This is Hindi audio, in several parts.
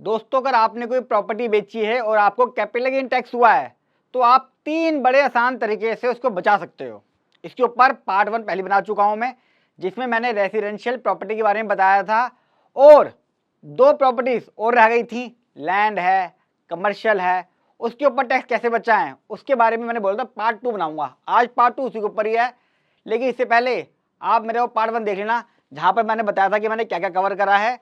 दोस्तों, अगर आपने कोई प्रॉपर्टी बेची है और आपको कैपिटल गेन टैक्स हुआ है तो आप 3 बड़े आसान तरीके से उसको बचा सकते हो। इसके ऊपर पार्ट 1 पहले बना चुका हूं मैं, जिसमें मैंने रेसिडेंशियल प्रॉपर्टी के बारे में बताया था और 2 प्रॉपर्टीज और रह गई थी, लैंड है, कमर्शियल है, उसके ऊपर टैक्स कैसे बचाएं उसके बारे में मैंने बोला था पार्ट 2 बनाऊंगा। आज पार्ट 2 उसी के ऊपर ही है, लेकिन इससे पहले आप मेरे वो पार्ट 1 देख लेना, जहां पर मैंने बताया था कि मैंने क्या क्या कवर करा है,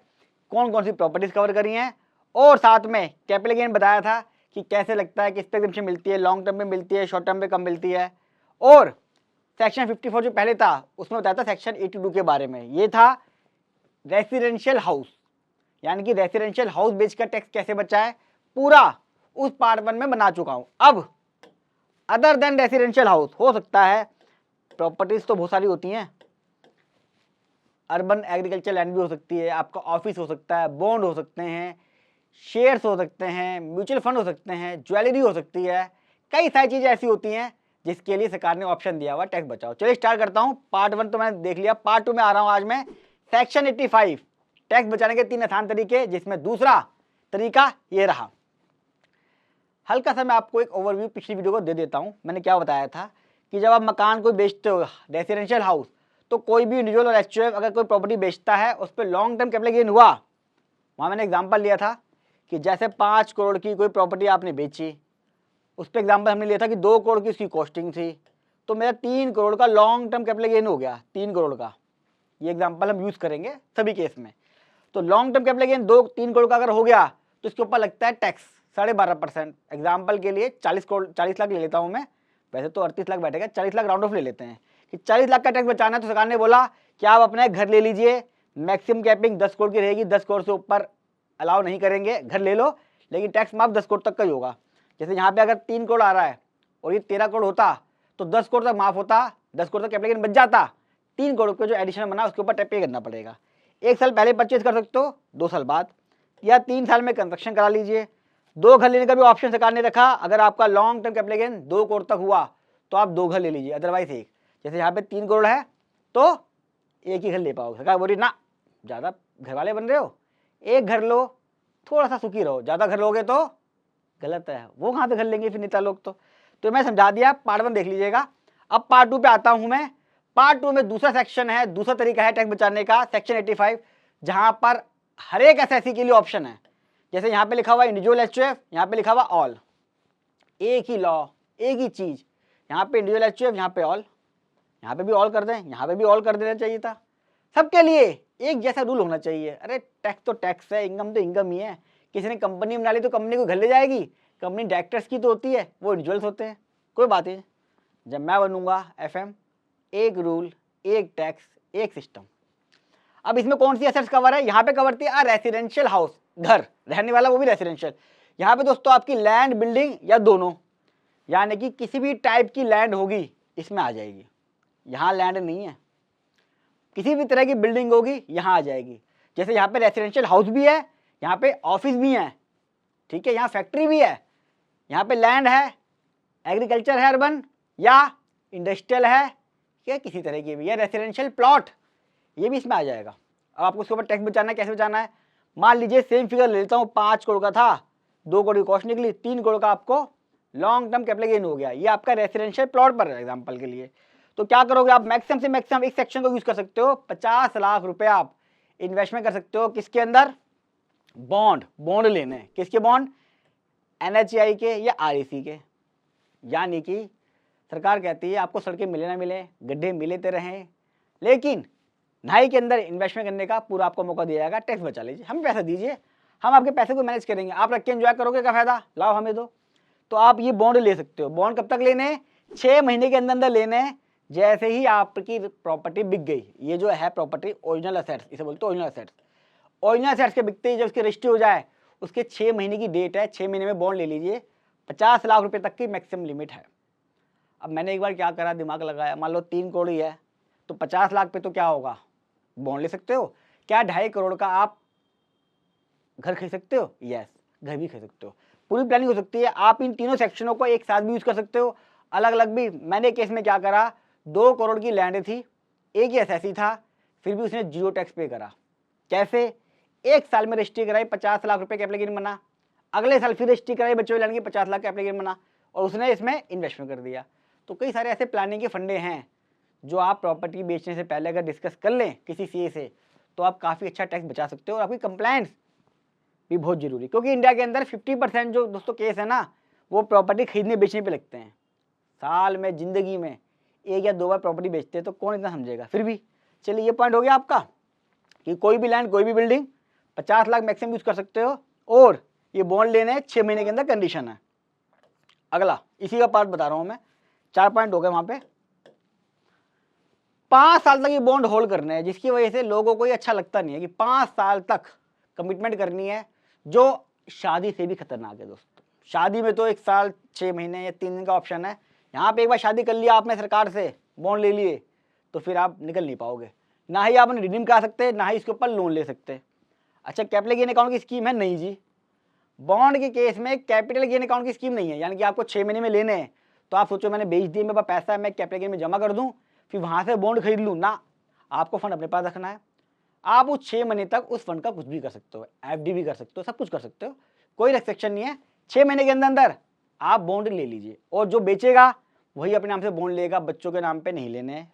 कौन कौन सी प्रॉपर्टीज कवर करी हैं और साथ में कैपिटल गेन बताया था कि कैसे लगता है, किस पे एग्जम्पशन मिलती है, लॉन्ग टर्म में मिलती है, शॉर्ट टर्म में कम मिलती है। और सेक्शन 54 जो पहले था उसमें बताया था सेक्शन 82 के बारे में। ये था रेसिडेंशियल हाउस, यानी कि रेसिडेंशियल हाउस बेचकर टैक्स कैसे बचाए, पूरा उस पार्ट 1 में बना चुका हूं। अब अदर देन रेसिडेंशियल हाउस हो सकता है, प्रॉपर्टीज तो बहुत सारी होती हैं, अर्बन एग्रीकल्चर लैंड भी हो सकती है, आपका ऑफिस हो सकता है, बॉन्ड हो सकते हैं, शेयर्स हो सकते हैं, म्यूचुअल फंड हो सकते हैं, ज्वेलरी हो सकती है, कई सारी चीज़ें ऐसी होती हैं जिसके लिए सरकार ने ऑप्शन दिया हुआ टैक्स बचाओ। चलिए स्टार्ट करता हूँ। पार्ट 1 तो मैंने देख लिया, पार्ट 2 में आ रहा हूँ आज मैं। सेक्शन 85 टैक्स बचाने के 3 आसान तरीके, जिसमें दूसरा तरीका ये रहा। हल्का सा मैं आपको एक ओवरव्यू पिछली वीडियो को दे देता हूँ। मैंने क्या बताया था कि जब आप मकान कोई बेचते हो, रेसिडेंशियल हाउस, तो कोई भी इंडिविजुअल और एचयूएफ अगर कोई प्रॉपर्टी बेचता है, उस पर लॉन्ग टर्म कैपिटल गेन हुआ, वहाँ मैंने एग्जांपल लिया था कि जैसे 5 करोड़ की कोई प्रॉपर्टी आपने बेची, उस पर एग्जांपल हमने लिया था कि 2 करोड़ की उसकी कॉस्टिंग थी, तो मेरा 3 करोड़ का लॉन्ग टर्म कैपिटल गेन हो गया, 3 करोड़ का। ये एग्जांपल हम यूज़ करेंगे सभी केस में। तो long term capital gain 2-3 crore का अगर हो गया तो इसके ऊपर लगता है टैक्स 12.5%। एग्जाम्पल के लिए 40 लाख ले लेता हूँ मैं, वैसे तो 38 लाख बैठेगा, 40 लाख राउंड ऑफ ले लेते हैं कि 40 लाख का टैक्स बचाना है। तो सरकार ने बोला कि आप अपने घर ले लीजिए, मैक्सिमम कैपिंग 10 करोड़ की रहेगी, 10 करोड़ से ऊपर अलाउ नहीं करेंगे, घर ले लो, लेकिन टैक्स माफ 10 करोड़ तक का ही होगा। जैसे यहाँ पे अगर 3 करोड़ आ रहा है और ये 13 करोड़ होता तो 10 करोड़ तक माफ होता, 10 करोड़ तक कैपिटल गेन बच जाता, 3 करोड़ का जो एडिशनल बना उसके ऊपर टैक्स पे करना पड़ेगा। 1 साल पहले परचेज कर सकते हो, 2 साल बाद, या 3 साल में कंस्ट्रक्शन करा लीजिए। 2 घर लेने का भी ऑप्शन सरकार ने रखा, अगर आपका long term capital gain 2 crore तक हुआ तो आप 2 घर ले लीजिए, अदरवाइज एक। जैसे यहाँ पे 3 करोड़ है तो एक ही घर ले पाओगे। सरकार बोली ना, ज़्यादा घर वाले बन रहे हो, एक घर लो, थोड़ा सा सुखी रहो, ज़्यादा घर लोगे तो गलत है। वो कहाँ पे घर लेंगे फिर नेता लोग। तो मैं समझा दिया, पार्ट 1 देख लीजिएगा। अब पार्ट 2 पे आता हूँ मैं। पार्ट 2 में दूसरा सेक्शन है, दूसरा तरीका है टैक्स बचाने का, सेक्शन 85, जहाँ पर हर एक एसएससी के लिए ऑप्शन है। जैसे यहाँ पे लिखा हुआ इंडिविजुअल एचयूएफ, यहाँ पे लिखा हुआ ऑल, एक ही लॉ, एक ही चीज। यहाँ पे इंडिविजुअल एचयूएफ, यहाँ पे ऑल, यहाँ पे भी ऑल कर दें, यहाँ पे भी ऑल कर देना चाहिए था। सबके लिए एक जैसा रूल होना चाहिए। अरे टैक्स तो टैक्स है, इनकम तो इनकम ही है। किसी ने कंपनी बना ली तो कंपनी को घर ले जाएगी, कंपनी डायरेक्टर्स की तो होती है, वो इंडिविजुअल्स होते हैं, कोई बात नहीं। जब मैं बनूंगा एफएम, एक रूल, एक टैक्स, एक सिस्टम। अब इसमें कौन सी एसेट्स कवर है, यहाँ पे कवर थी रेसिडेंशियल हाउस, घर रहने वाला, वो भी रेसिडेंशियल। यहाँ पे दोस्तों आपकी लैंड, बिल्डिंग या दोनों, यानी कि किसी भी टाइप की लैंड होगी इसमें आ जाएगी। यहाँ लैंड नहीं है, किसी भी तरह की बिल्डिंग होगी यहाँ आ जाएगी। जैसे यहाँ पे रेसिडेंशियल हाउस भी है, यहाँ पे ऑफिस भी है, ठीक है, यहाँ फैक्ट्री भी है, यहाँ पे लैंड है, एग्रीकल्चर है अर्बन या इंडस्ट्रियल है, या किसी तरह की भी है, रेसिडेंशियल प्लॉट, ये भी इसमें आ जाएगा। अब आपको उसके ऊपर टैक्स बचाना है, कैसे बचाना है। मान लीजिए सेम फिगर ले लेता हूँ, 5 करोड़ का था, 2 करोड़ की कॉस्ट निकली, 3 करोड़ का आपको लॉन्ग टर्म कैपिटल गेन हो गया। ये आपका रेसिडेंशियल प्लॉट पर है एग्जाम्पल के लिए। तो क्या करोगे आप, मैक्सिमम से मैक्सिमम एक सेक्शन को यूज कर सकते हो, 50 लाख रुपए आप इन्वेस्टमेंट कर सकते हो। किसके अंदर, बॉन्ड लेने, किसके बॉन्ड, एनएचआई के या आरईसी के। यानी कि सरकार कहती है आपको सड़कें मिले ना मिले, गड्ढे मिलेते रहें, लेकिन ढाई के अंदर इन्वेस्टमेंट करने का पूरा आपको मौका दिया जाएगा, टैक्स बचा लीजिए, हमें पैसा दीजिए, हम आपके पैसे को मैनेज करेंगे, आप रख के एंजॉय करोगे, क्या फायदा, लाओ हमें दो। तो आप ये बॉन्ड ले सकते हो। बॉन्ड कब तक लेने, 6 महीने के अंदर अंदर लेने। जैसे ही आपकी प्रॉपर्टी बिक गई, ये जो है प्रॉपर्टी ओरिजिनल असेट्स, इसे बोलते हैं ओरिजिनल असेट्स। ओरिजिनल असेट्स के बिकते ही जब उसकी रजिस्ट्री हो जाए, उसके 6 महीने की डेट है, 6 महीने में बॉन्ड ले लीजिए। 50 लाख रुपए तक की मैक्सिमम लिमिट है। अब मैंने एक बार क्या करा, दिमाग लगाया, मान लो 3 करोड़ ही है तो 50 लाख पे तो क्या होगा, बॉन्ड ले सकते हो। क्या 2.5 करोड़ का आप घर खरीद सकते हो, यस, घर भी खरीद सकते हो। पूरी प्लानिंग हो सकती है। आप इन तीनों सेक्शनों को एक साथ भी यूज कर सकते हो, अलग अलग भी। मैंने केस में क्या करा, 2 करोड़ की लैंड थी, एक ही एसएससी था, फिर भी उसने जीरो टैक्स पे करा। कैसे, एक साल में रजिस्ट्री कराई, 50 लाख रुपए कैपिटल गेन बना, अगले साल फिर रजिस्ट्री कराई बच्चों लैंड की, 50 लाख कैपिटल गेन बना, और उसने इसमें इन्वेस्टमेंट कर दिया। तो कई सारे ऐसे प्लानिंग के फंडे हैं जो आप प्रॉपर्टी बेचने से पहले अगर डिस्कस कर लें किसी सीए से, तो आप काफ़ी अच्छा टैक्स बचा सकते हो, और आपकी कंप्लायंस भी बहुत जरूरी, क्योंकि इंडिया के अंदर 50% जो दोस्तों केस है ना, वो प्रॉपर्टी खरीदने बेचने पे लगते हैं। साल में, जिंदगी में 1 या 2 बार प्रॉपर्टी बेचते हैं, तो कौन इतना समझेगा। फिर भी चलिए, ये पॉइंट हो गया आपका कि कोई भी लैंड, कोई भी बिल्डिंग 50 लाख मैक्सिमम यूज कर सकते हो, और ये बॉन्ड लेने 6 महीने के अंदर कंडीशन है। अगला इसी का पार्ट बता रहा हूं मैं, 4 पॉइंट हो गए वहां पे। 5 साल तक ये बॉन्ड होल्ड करने हैं, जिसकी वजह से लोगों को ये अच्छा लगता नहीं है कि 5 साल तक कमिटमेंट करनी है, जो शादी से भी खतरनाक है दोस्तों। शादी में तो 1 साल 6 महीने या 3 दिन का ऑप्शन है, यहाँ पे एक बार शादी कर लिया आपने सरकार से, बॉन्ड ले लिए, तो फिर आप निकल नहीं पाओगे। ना ही आप रिडीम करा सकते, ना ही इसके ऊपर लोन ले सकते। अच्छा, कैपिटल गेन अकाउंट की स्कीम है? नहीं जी, बॉन्ड के केस में कैपिटल गेन अकाउंट की स्कीम नहीं है। यानी कि आपको 6 महीने में लेने हैं, तो आप सोचो मैंने बेच दिए, मेरे पास पैसा है, मैं कैपिटल गेन में जमा कर दूं, फिर वहां से बॉन्ड खरीद लूँ ना। आपको फंड अपने पास रखना है, आप उस 6 महीने तक उस फंड का कुछ भी कर सकते हो, एफडी भी कर सकते हो, सब कुछ कर सकते हो, कोई रेस्ट्रिक्शन नहीं है। 6 महीने के अंदर अंदर आप बॉन्ड ले लीजिए, और जो बेचेगा वही अपने नाम से बॉन्ड लेगा, बच्चों के नाम पे नहीं लेने,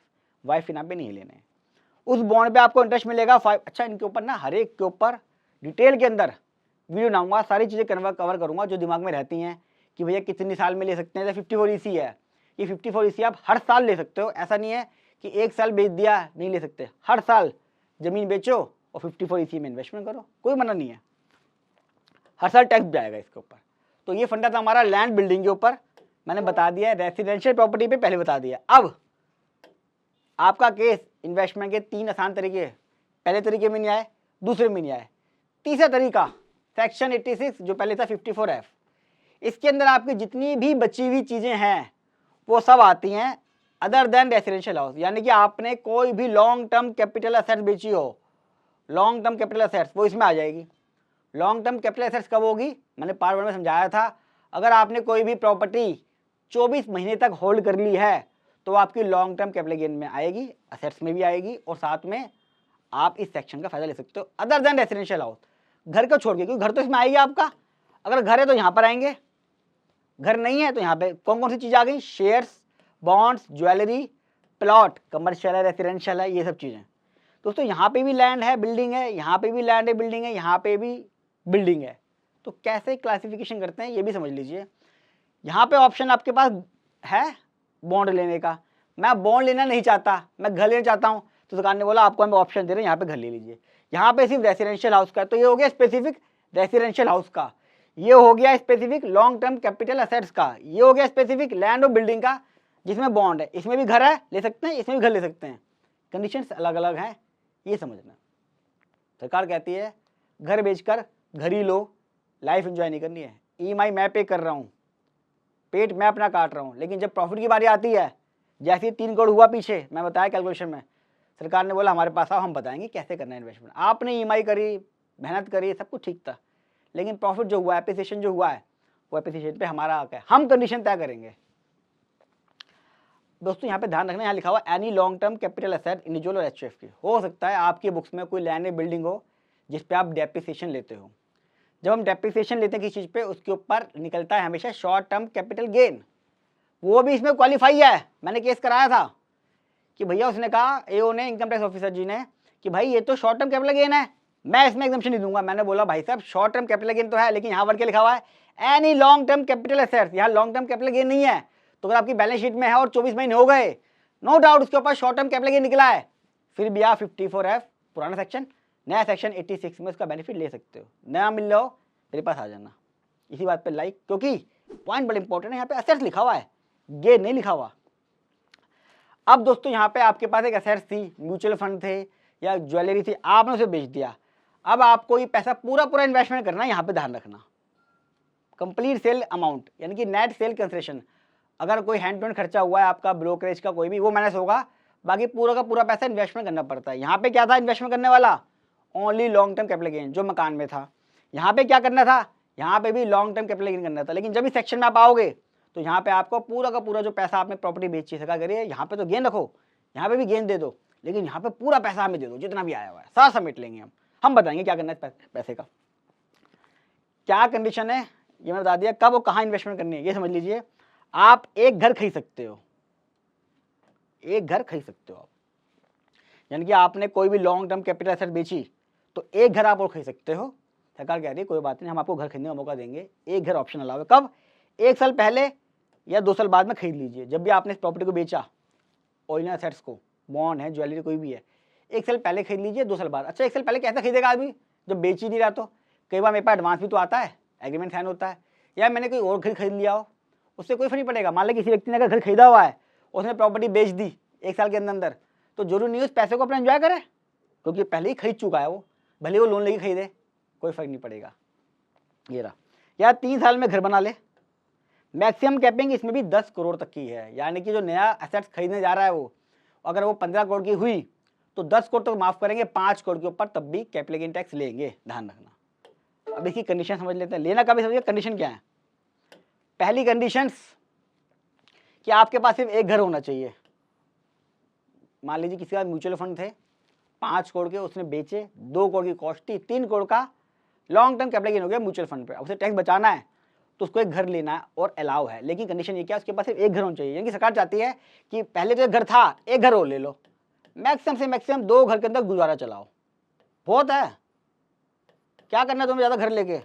वाइफ के नाम पे नहीं लेने। उस बॉन्ड पे आपको इंटरेस्ट मिलेगा 5। अच्छा, इनके ऊपर ना हर एक के ऊपर डिटेल के अंदर वीडियो बनाऊंगा, सारी चीज़ें कवर करूंगा जो दिमाग में रहती हैं कि भैया कितनी साल में ले सकते हैं। जैसे 54 ईसी है, ये 54 ईसी आप हर साल ले सकते हो, ऐसा नहीं है कि 1 साल बेच दिया नहीं ले सकते। हर साल जमीन बेचो और 54 ईसी में इन्वेस्टमेंट करो, कोई मना नहीं है, हर साल टैक्स भी आएगा इसके ऊपर। तो ये फंडा था हमारा लैंड बिल्डिंग के ऊपर, मैंने बता दिया है। रेसिडेंशियल प्रॉपर्टी पे पहले बता दिया। अब आपका केस इन्वेस्टमेंट के 3 आसान तरीके, पहले तरीके में नहीं आए, दूसरे में नहीं आए, तीसरा तरीका सेक्शन 86 जो पहले था 54F, इसके अंदर आपकी जितनी भी बची हुई चीजें हैं वो सब आती हैं अदर देन रेसिडेंशियल हाउस। यानी कि आपने कोई भी लॉन्ग टर्म कैपिटल असेट्स बेची हो, लॉन्ग टर्म कैपिटल असेट्स, वो इसमें आ जाएगी। लॉन्ग टर्म कैपिटल असेट्स कब होगी? मैंने पार्ट 1 में समझाया था। अगर आपने कोई भी प्रॉपर्टी 24 महीने तक होल्ड कर ली है, तो आपकी लॉन्ग टर्म कैपिटल गेन में आएगी, असेट्स में भी आएगी, और साथ में आप इस सेक्शन का फायदा ले सकते हो अदर देन रेसिडेंशियल हाउस। घर को छोड़ के, क्योंकि घर तो इसमें आएगी आपका। अगर घर है तो यहाँ पर आएंगे, घर नहीं है तो यहाँ पे कौन कौन सी चीज़ आ गई? Shares, bonds, jewellery, plot, commercial है, रेसिडेंशियल है, ये सब चीज़ें। दोस्तों यहाँ पे भी लैंड है, बिल्डिंग है, यहाँ पे भी लैंड है, बिल्डिंग है, यहाँ पे भी बिल्डिंग है। तो कैसे क्लासिफिकेशन करते हैं ये भी समझ लीजिए। यहाँ पे ऑप्शन आपके पास है बॉन्ड लेने का। मैं बॉन्ड लेना नहीं चाहता, मैं घर लेना चाहता हूँ, तो दुकान ने बोला आपको हम ऑप्शन दे रहे हैं, यहाँ पे घर ले लीजिए। यहाँ पे सिर्फ रेसिडेंशियल हाउस का, तो ये हो गया स्पेसिफिक रेसिडेंशियल हाउस का, ये हो गया specific long term capital assets का, ये हो गया स्पेसिफिक लैंड और बिल्डिंग का जिसमें बॉन्ड है। इसमें भी घर है, ले सकते हैं, इसमें भी घर ले सकते हैं, कंडीशंस अलग अलग हैं, ये समझना। सरकार कहती है घर बेचकर घर ही लो, लाइफ एंजॉय नहीं करनी है, ईएमआई मैं पे कर रहा हूँ, पेट मैं अपना काट रहा हूँ। लेकिन जब प्रॉफिट की बारी आती है, जैसे 3 करोड़ हुआ पीछे, मैं बताया कैलकुलेशन में, सरकार ने बोला हमारे पास आओ, हम बताएंगे कैसे करना है इन्वेस्टमेंट। आपने ईएमआई करी, मेहनत करी, सब कुछ ठीक था, लेकिन प्रॉफिट जो हुआ, एप्रिसिएशन जो हुआ है, वो एप्रिसिएशन पे हमारा हक है, हम कंडीशन तय करेंगे। दोस्तों यहाँ पे ध्यान रखना, यहाँ लिखा हुआ any long term capital asset individual और एचयूएफ की। हो सकता है आपकी बुक्स में कोई लैंड बिल्डिंग हो जिस पे आप डेप्रिसिएशन लेते हो। जब हम डेप्रिसिएशन लेते हैं किसी चीज़ पे, उसके ऊपर निकलता है हमेशा शॉर्ट टर्म कैपिटल गेन, वो भी इसमें क्वालिफाई है। मैंने केस कराया था कि भैया, उसने कहा एओ ने, इनकम टैक्स ऑफिसर जी ने, कि भाई ये तो शॉर्ट टर्म कैपिटल गेन है, मैं इसमें एग्जम्पशन नहीं दूंगा। मैंने बोला भाई साहब शॉर्ट टर्म कैपिटल गेन तो है, लेकिन यहाँ पर क्या लिखा हुआ है? Any long term capital assets. यहाँ लॉन्ग टर्म कैपिटल गेन नहीं है। तो अगर आपकी बैलेंस शीट में है और 24 महीने हो गए, नो डाउट उसके ऊपर शॉर्ट टर्म कैपिटल गेन निकला है, फिर भी आप 54F पुराना सेक्शन, नया सेक्शन 86 में उसका बेनिफिट ले सकते हो। नया मिल रहा हो मेरे पास आ जाना। इसी बात पे लाइक, क्योंकि पॉइंट बड़ा इंपॉर्टेंट है, यहाँ पे असेट्स लिखा हुआ है, गेन नहीं लिखा हुआ। अब दोस्तों यहाँ पे आपके पास एक असेट्स थी, म्यूचुअल फंड थे या ज्वेलरी थी, आपने उसे बेच दिया। अब आपको ये पैसा पूरा इन्वेस्टमेंट करना है, यहाँ पे ध्यान रखना, कंप्लीट सेल अमाउंट, यानी कि नेट सेल कंसिडरेशन। अगर कोई हैंड टू हैंड खर्चा हुआ है आपका, ब्रोकरेज का कोई भी, वो माइनस होगा, बाकी पूरा का पूरा पैसा इन्वेस्टमेंट करना पड़ता है। यहाँ पे क्या था इन्वेस्टमेंट करने वाला? Only long term capital gain, जो मकान में था। यहाँ पे क्या करना था? यहाँ पे भी लॉन्ग टर्म कैपिटल गेन करना था। लेकिन जब इस सेक्शन में आप आओगे तो यहाँ पे आपको पूरा का पूरा जो पैसा आपने प्रॉपर्टी बेची सका करिए, यहाँ पे तो गेन रखो, यहाँ पे भी गेन दे दो, लेकिन यहाँ पे पूरा पैसा हमें दे दो, जितना भी आया हुआ है सारा समेट लेंगे हम। हम बताएंगे क्या करना है पैसे का। क्या कंडीशन है ये मैंने बता दिया, कब और कहाँ इन्वेस्टमेंट करनी है ये समझ लीजिए। आप एक घर खरीद सकते हो, एक घर खरीद सकते हो आप, यानी कि आपने कोई भी लॉन्ग टर्म कैपिटल एसेट बेची तो एक घर आप और खरीद सकते हो। सरकार कह रही है कोई बात नहीं, हम आपको घर खरीदने का मौका देंगे, एक घर ऑप्शन अलाउ है। कब? 1 साल पहले या 2 साल बाद में खरीद लीजिए। जब भी आपने इस प्रॉपर्टी को बेचा, ओरिजिनल एसेट्स को, बॉन्ड है, ज्वेलरी कोई भी है, 1 साल पहले खरीद लीजिए, 2 साल बाद। अच्छा 1 साल पहले कैसे खरीदेगा आदमी जब बेच ही नहीं रहा? तो कई बार मेरे पास एडवांस भी तो आता है, एग्रीमेंट साइन होता है, या मैंने कोई और घर खरीद लिया हो, उससे कोई फर्क नहीं पड़ेगा। मान लो किसी व्यक्ति ने अगर घर खरीदा हुआ है, उसने प्रॉपर्टी बेच दी 1 साल के अंदर, तो जरूरी नहीं उस पैसे को अपना एंजॉय करे, क्योंकि पहले ही खरीद चुका है वो, भले वो लोन लेके खरीदे, कोई फर्क नहीं पड़ेगा। ये रहा। या 3 साल में घर बना ले। मैक्सिमम कैपिंग इसमें भी 10 करोड़ तक की है, यानी कि जो नया एसेट्स खरीदने जा रहा है वो, अगर वो 15 करोड़ की हुई तो 10 करोड़ तक माफ करेंगे, 5 करोड़ के ऊपर तब भी कैपिटल गेन टैक्स लेंगे, ध्यान रखना। अब इसकी कंडीशन समझ लेते हैं, लेना कभी समझिए। कंडीशन क्या है? पहली कंडीशन कि आपके पास सिर्फ एक घर होना चाहिए। मान लीजिए किसी का म्यूचुअल फंड थे 5 करोड़ के, उसने बेचे, 2 करोड़ की कॉस्ट थी, 3 करोड़ का लॉन्ग टर्म कैपिटल गेन हो गया म्यूचुअल फंड पे, अब उसे टैक्स बचाना है तो उसको एक घर लेना है और अलाउ है। लेकिन कंडीशन ये क्या है, उसके पास सिर्फ एक घर होना चाहिए। यानी कि सरकार चाहती है कि पहले जो घर था एक घर और ले लो, मैक्सिमम से मैक्सिमम 2 घर के अंदर गुजारा चलाओ, बहुत है। क्या करना है तुम्हें ज़्यादा घर लेके?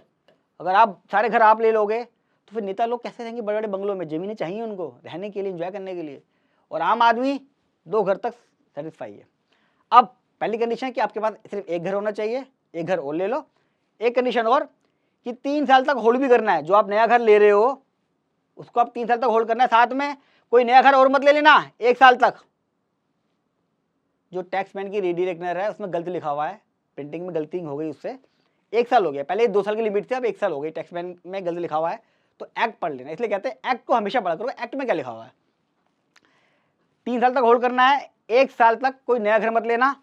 अगर आप सारे घर आप ले लोगे तो फिर नेता लोग कैसे रहेंगे बड़े बड़े बंगलों में? जमीनें चाहिए उनको रहने के लिए, एंजॉय करने के लिए, और आम आदमी 2 घर तक सेटिस्फाई है। अब पहली कंडीशन है कि आपके पास सिर्फ एक घर होना चाहिए, एक घर और ले लो। एक कंडीशन और कि 3 साल तक होल्ड भी करना है। जो आप नया घर ले रहे हो उसको आप 3 साल तक होल्ड करना है, साथ में कोई नया घर और मत ले लेना 1 साल तक। जो टैक्समैन की रेडी रेकनर है उसमें गलती लिखा हुआ है, प्रिंटिंग में गलती हो गई, उससे 1 साल हो गया। पहले 2 साल की लिमिट थी, अब 1 साल हो गई, टैक्समैन में गलती लिखा हुआ है। तो एक्ट पढ़ लेना, इसलिए कहते हैं एक्ट को हमेशा पढ़ा करो, एक्ट में क्या लिखा हुआ है। 3 साल तक होल्ड करना है, 1 साल तक कोई नया घर मत लेना,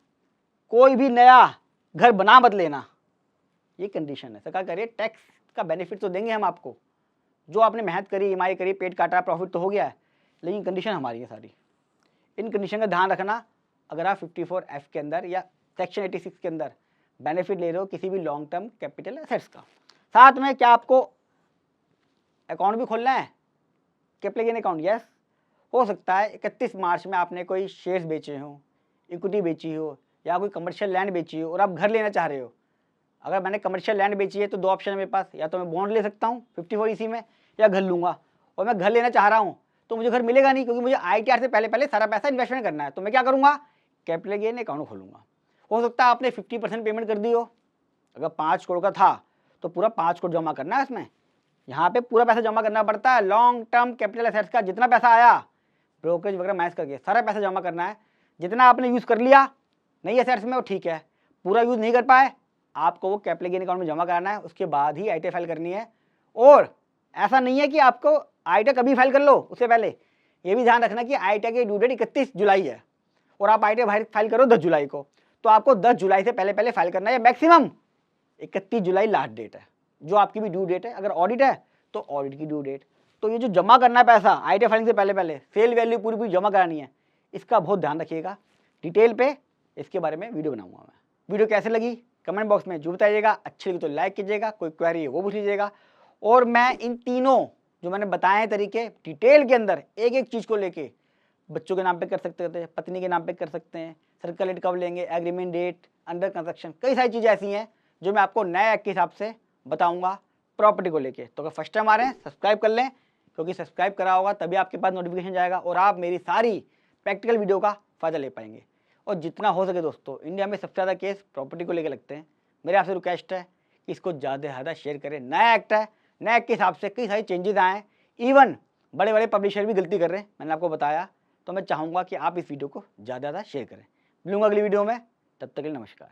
कोई भी नया घर बना मत लेना, ये कंडीशन है। सरकार कह रही है टैक्स का बेनिफिट तो देंगे हम आपको, जो आपने मेहनत करी, ईएमआई करी, पेट काटा, प्रॉफिट तो हो गया है, लेकिन कंडीशन हमारी है सारी। इन कंडीशन का ध्यान रखना। अगर आप 54F के अंदर या सेक्शन 86 के अंदर बेनिफिट ले रहे हो किसी भी लॉन्ग टर्म कैपिटल एसेट्स का, साथ में क्या आपको अकाउंट भी खोलना है, कैपिटल गेन अकाउंट? यस, हो सकता है 31 मार्च में आपने कोई शेयर्स बेचे हो, इक्विटी बेची हो, या कोई कमर्शियल लैंड बेची हो और आप घर लेना चाह रहे हो। अगर मैंने कमर्शियल लैंड बेची है तो 2 ऑप्शन है मेरे पास, या तो मैं बॉन्ड ले सकता हूँ 54 इसी में, या घर लूँगा। और मैं घर लेना चाह रहा हूँ तो मुझे घर मिलेगा नहीं, क्योंकि मुझे ITR से पहले पहले सारा पैसा इन्वेस्टमेंट करना है। तो मैं क्या करूँगा? कैपिटल गेन अकाउंट खोलूँगा। हो सकता है आपने 50% पेमेंट कर दी हो, अगर 5 करोड़ का था तो पूरा 5 करोड़ जमा करना है इसमें। यहाँ पे पूरा पैसा जमा करना पड़ता है। लॉन्ग टर्म कैपिटल एसेट्स का जितना पैसा आया, ब्रोकरेज वगैरह मैनेज करके सारा पैसा जमा करना है। जितना आपने यूज़ कर लिया नई एसेट्स में वो ठीक है, पूरा यूज़ नहीं कर पाए आपको वो कैपिटल गेन अकाउंट में जमा कराना है, उसके बाद ही ITR फाइल करनी है। और ऐसा नहीं है कि आपको ITR कभी फाइल कर लो, उससे पहले ये भी ध्यान रखना कि ITR की ड्यू डेट 31 जुलाई है और आप ITR फाइल करो 10 जुलाई को, तो आपको 10 जुलाई से पहले पहले फाइल करना है। मैक्सिमम 31 जुलाई लास्ट डेट है, जो आपकी भी ड्यू डेट है। अगर ऑडिट है तो ऑडिट की ड्यू डेट। तो ये जो जमा करना है पैसा ITR फाइलिंग से पहले पहले, सेल वैल्यू पूरी पूरी जमा करानी है, इसका बहुत ध्यान रखिएगा। डिटेल पे इसके बारे में वीडियो बनाऊंगा मैं। वीडियो कैसे लगी कमेंट बॉक्स में जो बताइएगा, अच्छी लगी तो लाइक कीजिएगा, कोई क्वेरी है वो पूछ लीजिएगा। और मैं इन तीनों जो मैंने बताए हैं तरीके डिटेल के अंदर एक एक चीज़ को लेके, बच्चों के नाम पे कर सकते हैं, पत्नी के नाम पे कर सकते हैं, सर्कल रेट कब लेंगे, एग्रीमेंट डेट, अंडर कंस्ट्रक्शन, कई सारी चीज़ें ऐसी हैं जो मैं आपको नए एक्ट के हिसाब से बताऊंगा प्रॉपर्टी को लेके। तो अगर फर्स्ट टाइम आ रहे हैं सब्सक्राइब कर लें, क्योंकि सब्सक्राइब करा होगा तभी आपके पास नोटिफिकेशन जाएगा और आप मेरी सारी प्रैक्टिकल वीडियो का फ़ायदा ले पाएंगे। और जितना हो सके दोस्तों, इंडिया में सबसे ज़्यादा केस प्रॉपर्टी को लेकर लगते हैं। मेरे आपसे रिक्वेस्ट है कि इसको ज़्यादा से ज़्यादा शेयर करें। नया एक्ट है, नए एक्ट के हिसाब से कई सारे चेंजेस आए हैं, इवन बड़े बड़े पब्लिशर भी गलती कर रहे हैं, मैंने आपको बताया। तो मैं चाहूँगा कि आप इस वीडियो को ज़्यादा से ज़्यादा शेयर करें। मिलूंगा अगली वीडियो में, तब तक के लिए नमस्कार।